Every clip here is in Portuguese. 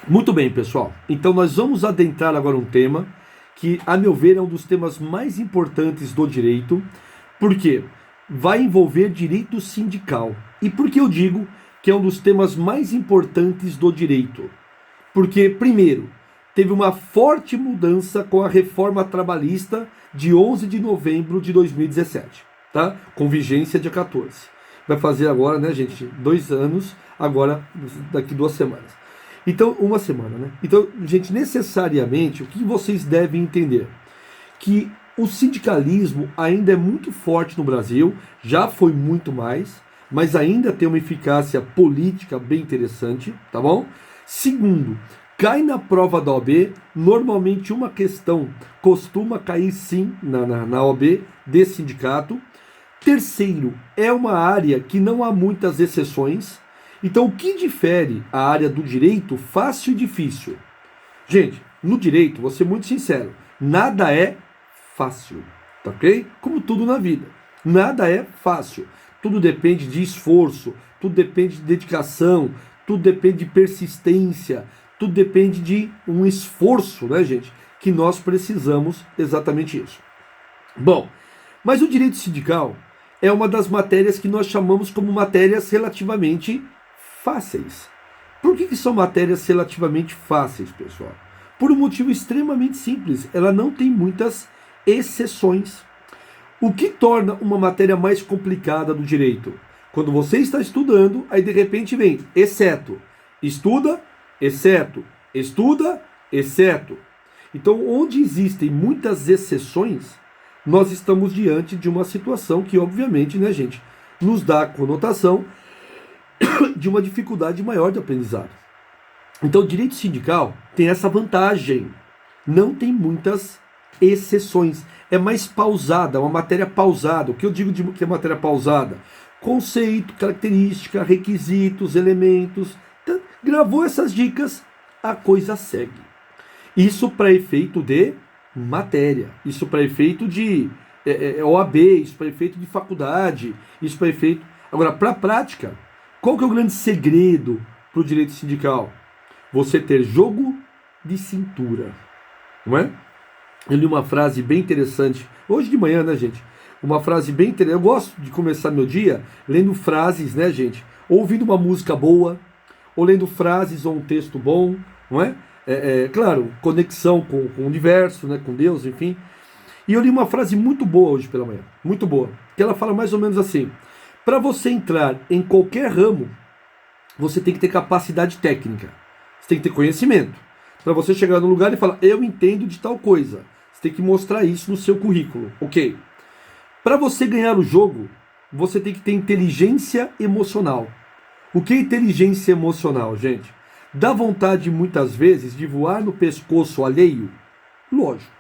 Muito bem, pessoal. Então nós vamos adentrar agora um tema que, a meu ver, é um dos temas mais importantes do direito, porque vai envolver direito sindical. E por que eu digo que é um dos temas mais importantes do direito? Porque, primeiro, teve uma forte mudança com a reforma trabalhista de 11 de novembro de 2017, tá? Com vigência dia 14. Vai fazer agora, né, gente, 2 anos, agora, daqui 2 semanas. Então, uma semana, né? Então, gente, necessariamente, o que vocês devem entender? Que o sindicalismo ainda é muito forte no Brasil, já foi muito mais, mas ainda tem uma eficácia política bem interessante, tá bom? Segundo, cai na prova da OAB, normalmente uma questão costuma cair sim na OAB de sindicato. Terceiro, é uma área que não há muitas exceções. Então, o que difere a área do direito fácil e difícil? Gente, no direito, vou ser muito sincero, nada é fácil, tá ok? Como tudo na vida. Nada é fácil. Tudo depende de esforço, tudo depende de dedicação, tudo depende de persistência, tudo depende de um esforço, né, gente? Que nós precisamos exatamente isso. Bom, mas o direito sindical é uma das matérias que nós chamamos como matérias relativamente fáceis. Por que são matérias relativamente fáceis, pessoal? Por um motivo extremamente simples. Ela não tem muitas exceções. O que torna uma matéria mais complicada do direito? Quando você está estudando, aí de repente vem exceto, estuda, exceto, estuda, exceto. Então, onde existem muitas exceções, nós estamos diante de uma situação que, obviamente, né, gente, nos dá a conotação de uma dificuldade maior de aprendizado. Então, o direito sindical tem essa vantagem. Não tem muitas exceções. É mais pausada, é uma matéria pausada. O que eu digo de que é matéria pausada? Conceito, característica, requisitos, elementos. Então, gravou essas dicas, a coisa segue. Isso para efeito de matéria. Isso para efeito de OAB, isso para efeito de faculdade, isso para efeito... Agora, para a prática, qual que é o grande segredo para o direito sindical? Você ter jogo de cintura, não é? Eu li uma frase bem interessante, hoje de manhã, né, gente? Uma frase bem interessante. Eu gosto de começar meu dia lendo frases, né, gente? Ou ouvindo uma música boa, ou lendo frases ou um texto bom, não é? Claro, conexão com o universo, né, com Deus, enfim. E eu li uma frase muito boa hoje pela manhã, muito boa, que ela fala mais ou menos assim: para você entrar em qualquer ramo, você tem que ter capacidade técnica, você tem que ter conhecimento. Para você chegar no lugar e falar, eu entendo de tal coisa, você tem que mostrar isso no seu currículo, ok? Para você ganhar o jogo, você tem que ter inteligência emocional. O que é inteligência emocional, gente? Dá vontade muitas vezes de voar no pescoço alheio? Lógico.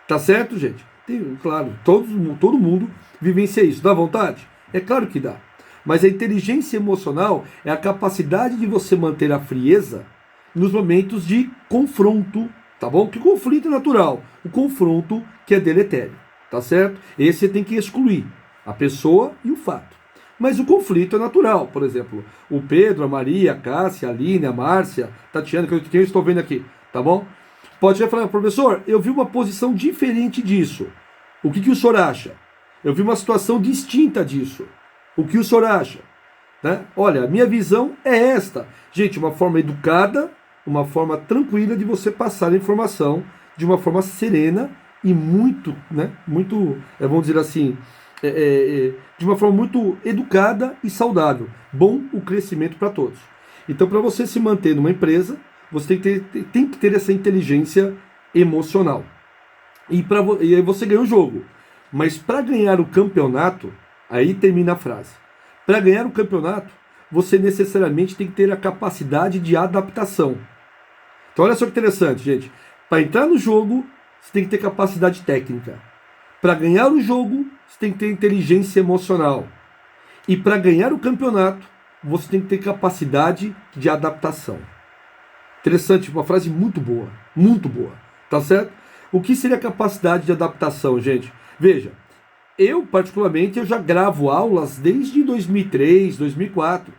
Tá certo, gente? Claro, todo mundo vivencia isso. Dá vontade? É claro que dá. Mas a inteligência emocional é a capacidade de você manter a frieza nos momentos de confronto, tá bom? Que o conflito é natural. O confronto que é deletério, tá certo? Esse você tem que excluir a pessoa e o fato. Mas o conflito é natural. Por exemplo, o Pedro, a Maria, a Cássia, a Aline, a Márcia, a Tatiana, que eu estou vendo aqui, tá bom? Pode já falar, professor, eu vi uma posição diferente disso. O que o senhor acha? Eu vi uma situação distinta disso. O que o senhor acha? Né? Olha, a minha visão é esta. Gente, uma forma educada, uma forma tranquila de você passar a informação de uma forma serena e muito, né? Muito, vamos dizer assim, de uma forma muito educada e saudável. Bom o crescimento para todos. Então, para você se manter numa empresa, você tem que ter essa inteligência emocional. E aí você ganha o jogo. Mas para ganhar o campeonato, aí termina a frase. Para ganhar o campeonato, você necessariamente tem que ter a capacidade de adaptação. Então olha só que interessante, gente. Para entrar no jogo, você tem que ter capacidade técnica. Para ganhar o jogo, você tem que ter inteligência emocional. E para ganhar o campeonato, você tem que ter capacidade de adaptação. Interessante, uma frase muito boa, tá certo? O que seria a capacidade de adaptação, gente? Veja, eu particularmente eu já gravo aulas desde 2003, 2004.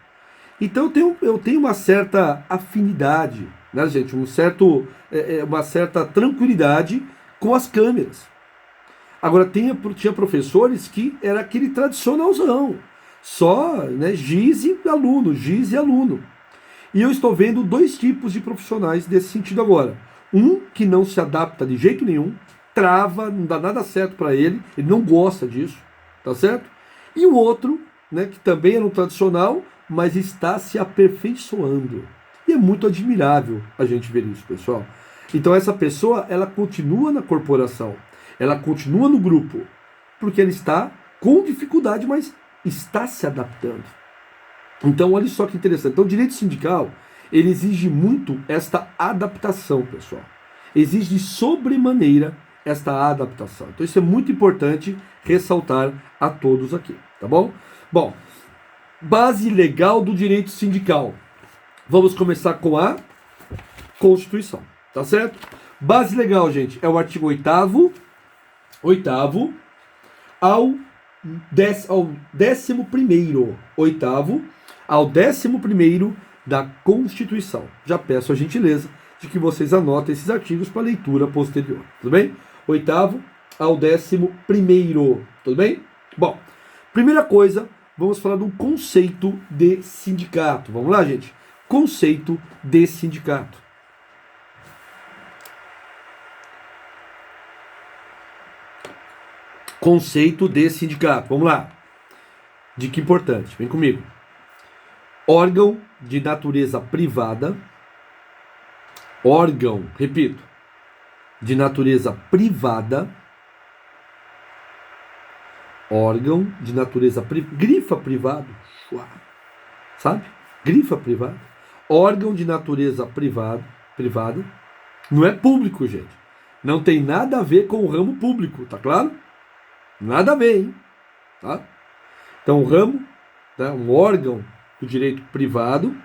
Então eu tenho uma certa afinidade né, gente? Uma certa tranquilidade com as câmeras. Agora, tinha professores que era aquele tradicionalzão, só, né, giz e aluno, giz e aluno. E eu estou vendo dois tipos de profissionais desse sentido agora. Um que não se adapta de jeito nenhum, trava, não dá nada certo para ele não gosta disso, tá certo? E o outro, né, que também é no tradicional, mas está se aperfeiçoando. E é muito admirável a gente ver isso, pessoal. Então essa pessoa, ela continua na corporação, ela continua no grupo, porque ela está com dificuldade, mas está se adaptando. Então, olha só que interessante. Então, o direito sindical, ele exige muito esta adaptação, pessoal. Exige de sobremaneira esta adaptação. Então, isso é muito importante ressaltar a todos aqui, tá bom? Bom, base legal do direito sindical. Vamos começar com a Constituição, tá certo? Base legal, gente, é o artigo 8º ao 11º. 8º ao 11º da Constituição. Já peço a gentileza de que vocês anotem esses artigos para leitura posterior, tudo bem? 8º ao 11º, tudo bem? Bom, primeira coisa, vamos falar de um conceito de sindicato. Vamos lá, gente? Conceito de sindicato. Conceito de sindicato. Vamos lá. Dica importante, vem comigo. Órgão de natureza privada. Órgão, repito, de natureza privada. Órgão de natureza privada. Grifa privado. Sabe? Grifa privado. Órgão de natureza privada. Não é público, gente. Não tem nada a ver com o ramo público, tá claro? Nada a ver, hein? Tá? Então, o ramo, tá? Um órgão do direito privado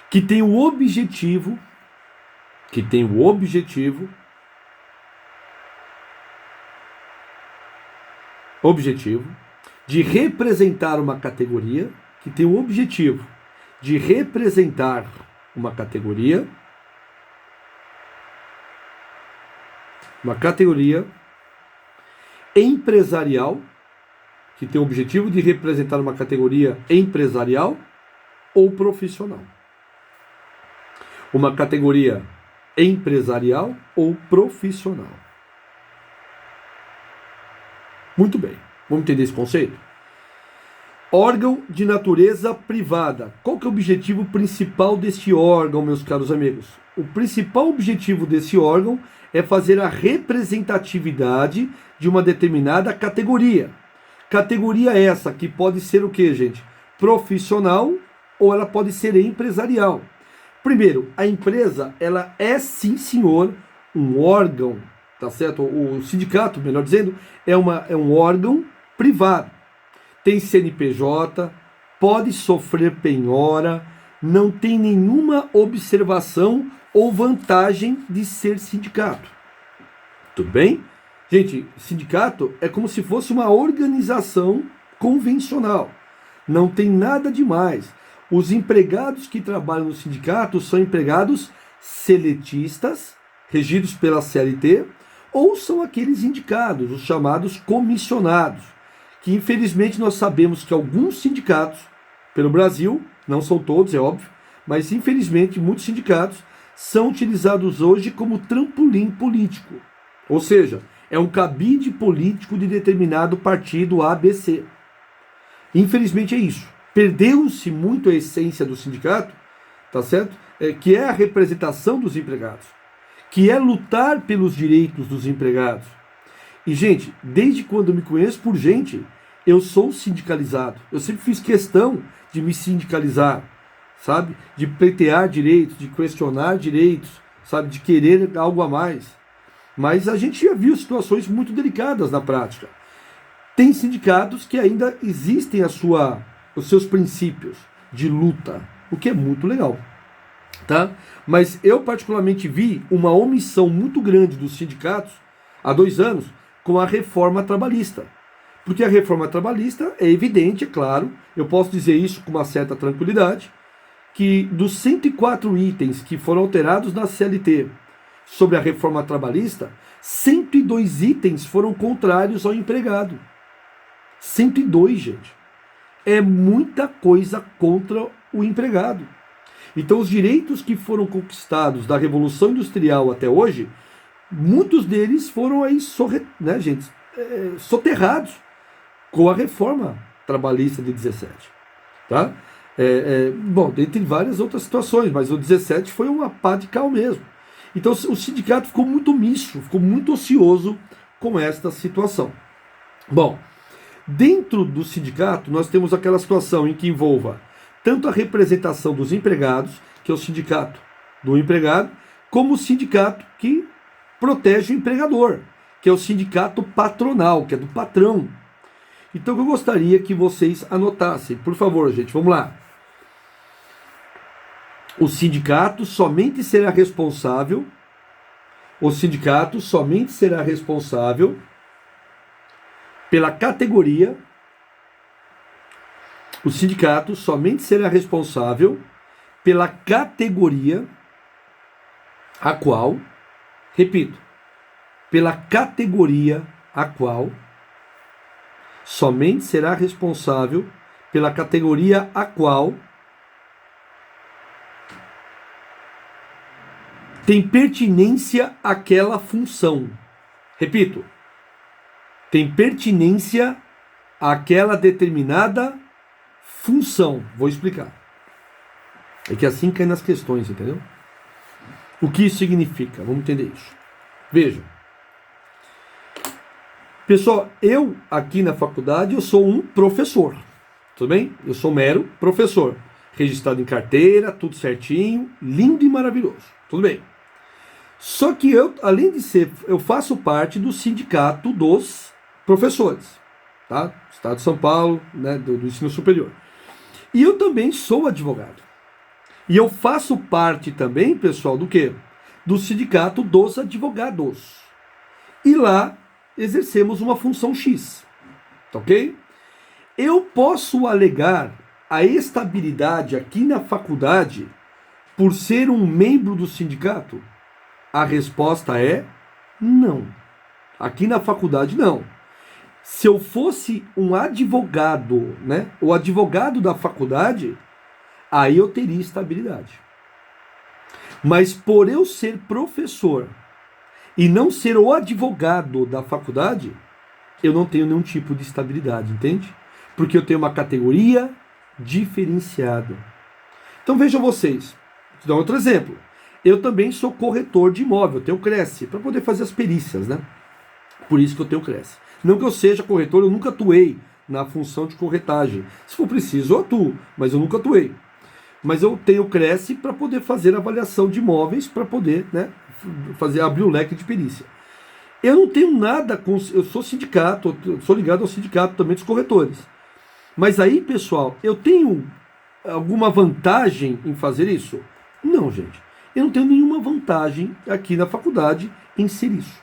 que tem o objetivo de representar uma categoria, uma categoria empresarial, que tem o objetivo de representar uma categoria empresarial ou profissional. Uma categoria empresarial ou profissional. Muito bem. Vamos entender esse conceito? Órgão de natureza privada. Qual que é o objetivo principal deste órgão, meus caros amigos? O principal objetivo desse órgão é fazer a representatividade de uma determinada categoria. Categoria essa que pode ser o que, gente? Profissional ou ela pode ser empresarial. Primeiro, a empresa, ela é sim, senhor, um órgão, tá certo? O sindicato, melhor dizendo, é um órgão privado. Tem CNPJ, pode sofrer penhora, não tem nenhuma observação ou vantagem de ser sindicato. Tudo bem? Gente, sindicato é como se fosse uma organização convencional. Não tem nada demais. Os empregados que trabalham no sindicato são empregados seletistas, regidos pela CLT, ou são aqueles indicados, os chamados comissionados, que infelizmente nós sabemos que alguns sindicatos, pelo Brasil, não são todos, é óbvio, mas infelizmente muitos sindicatos são utilizados hoje como trampolim político. Ou seja, é um cabide político de determinado partido ABC. Infelizmente é isso. Perdeu-se muito a essência do sindicato, tá certo? Que é a representação dos empregados, que é lutar pelos direitos dos empregados. E, gente, desde quando eu me conheço por gente, eu sou sindicalizado. Eu sempre fiz questão de me sindicalizar, sabe? De pleitear direitos, de questionar direitos, sabe? De querer algo a mais. Mas a gente já viu situações muito delicadas na prática. Tem sindicatos que ainda existem os seus princípios de luta, o que é muito legal, tá? Mas eu particularmente vi uma omissão muito grande dos sindicatos há 2 anos com a reforma trabalhista. Porque a reforma trabalhista é evidente, é claro, eu posso dizer isso com uma certa tranquilidade, que dos 104 itens que foram alterados na CLT sobre a reforma trabalhista, 102 itens foram contrários ao empregado. 102, gente. É muita coisa contra o empregado. Então, os direitos que foram conquistados da Revolução Industrial até hoje, muitos deles foram aí, soterrados com a reforma trabalhista de 17. Tá? Bom, dentre várias outras situações, mas o 17 foi uma pá de cal mesmo. Então, o sindicato ficou muito omisso, ficou muito ocioso com esta situação. Bom, dentro do sindicato, nós temos aquela situação em que envolva tanto a representação dos empregados, que é o sindicato do empregado, como o sindicato que protege o empregador, que é o sindicato patronal, que é do patrão. Então eu gostaria que vocês anotassem, por favor, gente, vamos lá. O sindicato somente será responsável pela categoria. O sindicato somente será responsável pela categoria a qual, repito, pela categoria a qual, somente será responsável pela categoria a qual tem pertinência àquela função. Repito, tem pertinência àquela determinada função. Vou explicar. É que assim cai nas questões, entendeu? O que isso significa? Vamos entender isso. Vejam. Pessoal, eu aqui na faculdade, eu sou um professor. Tudo bem? Eu sou mero professor. Registrado em carteira, tudo certinho, lindo e maravilhoso. Tudo bem. Só que eu, além de ser, eu faço parte do sindicato dos professores, tá? Estado de São Paulo, né, do ensino superior. E eu também sou advogado. E eu faço parte também, pessoal, do quê? Do sindicato dos advogados. E lá exercemos uma função X, tá ok? Eu posso alegar a estabilidade aqui na faculdade por ser um membro do sindicato? A resposta é não. Aqui na faculdade, não. Se eu fosse um advogado, né, o advogado da faculdade, aí eu teria estabilidade. Mas por eu ser professor e não ser o advogado da faculdade, eu não tenho nenhum tipo de estabilidade, entende? Porque eu tenho uma categoria diferenciada. Então vejam vocês, vou dar outro exemplo. Eu também sou corretor de imóvel, eu tenho Cresce, para poder fazer as perícias, né? Por isso que eu tenho Cresce. Não que eu seja corretor, eu nunca atuei na função de corretagem. Se for preciso, eu atuo, mas eu nunca atuei. Mas eu tenho Cresce para poder fazer avaliação de imóveis, para poder, né, abrir o leque de perícia. Eu não tenho nada com... Eu sou sindicato, eu sou ligado ao sindicato também dos corretores. Mas aí, pessoal, eu tenho alguma vantagem em fazer isso? Não, gente. Eu não tenho nenhuma vantagem aqui na faculdade em ser isso.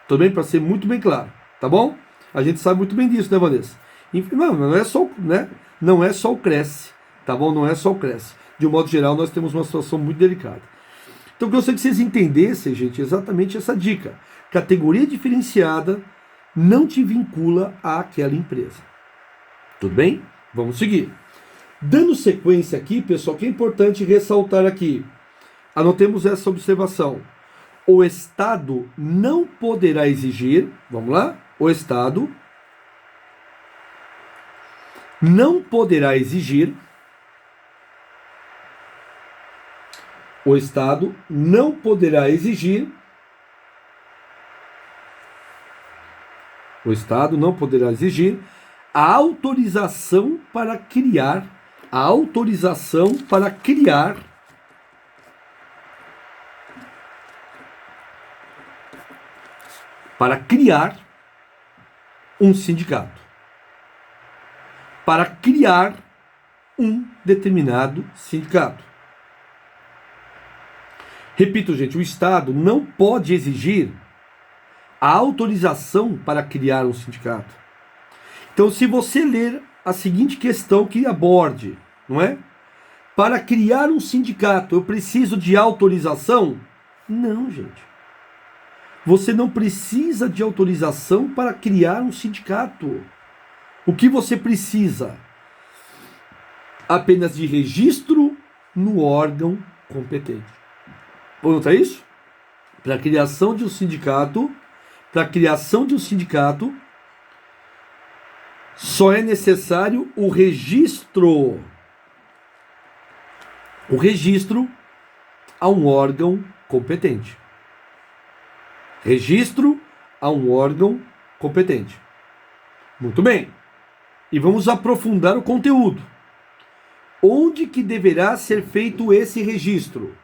Tudo bem? Para ser muito bem claro. Tá bom? A gente sabe muito bem disso, né, Vanessa? Não é só, né? Não é só o Cresce. Tá bom? Não é só o Cresce. De um modo geral, nós temos uma situação muito delicada. Então, eu gostaria que vocês entendessem, gente, exatamente essa dica. Categoria diferenciada não te vincula àquela empresa. Tudo bem? Vamos seguir. Dando sequência aqui, pessoal, que é importante ressaltar aqui. Anotemos essa observação. O Estado não poderá exigir, vamos lá? O Estado não poderá exigir, o Estado não poderá exigir, o Estado não poderá exigir a autorização para criar, um sindicato, para criar um determinado sindicato. Repito, gente, o Estado não pode exigir a autorização para criar um sindicato. Então, se você ler a seguinte questão que aborde, não é? Para criar um sindicato, eu preciso de autorização? Não, gente. Você não precisa de autorização para criar um sindicato. O que você precisa? Apenas de registro no órgão competente. Vamos notar isso? Para a criação de um sindicato, só é necessário o registro. O registro a um órgão competente. Registro a um órgão competente. Muito bem. E vamos aprofundar o conteúdo. Onde que deverá ser feito esse registro?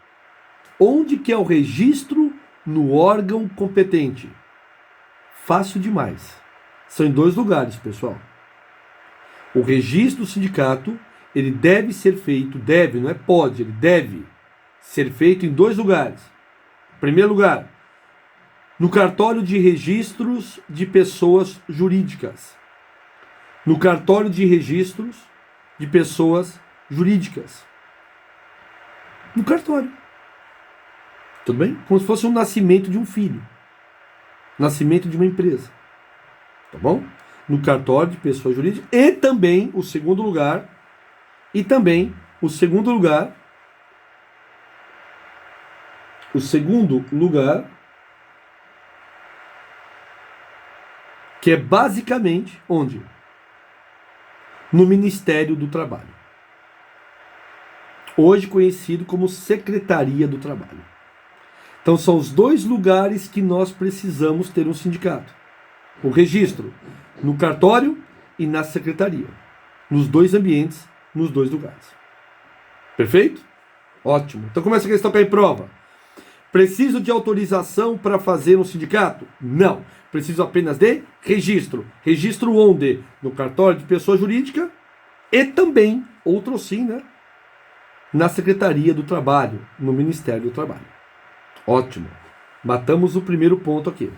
Onde que é o registro no órgão competente? Fácil demais. São em 2 lugares, pessoal. O registro do sindicato, ele deve ser feito, deve, não é pode, ele deve ser feito em 2 lugares. Primeiro lugar, no cartório de registros de pessoas jurídicas. No cartório de registros de pessoas jurídicas. No cartório. Tudo bem? Como se fosse um nascimento de um filho. Nascimento de uma empresa. Tá bom? No cartório de pessoa jurídica. E também o segundo lugar. O segundo lugar. Que é basicamente onde? No Ministério do Trabalho. Hoje conhecido como Secretaria do Trabalho. Então são os 2 lugares que nós precisamos ter um sindicato. O registro no cartório e na secretaria. Nos 2 ambientes, nos 2 lugares. Perfeito? Ótimo. Então como essa questão cai em prova? Preciso de autorização para fazer um sindicato? Não. Preciso apenas de registro. Registro onde? No cartório de pessoa jurídica e também, outro sim, né? Na Secretaria do Trabalho, no Ministério do Trabalho. Ótimo. Matamos o primeiro ponto aqui.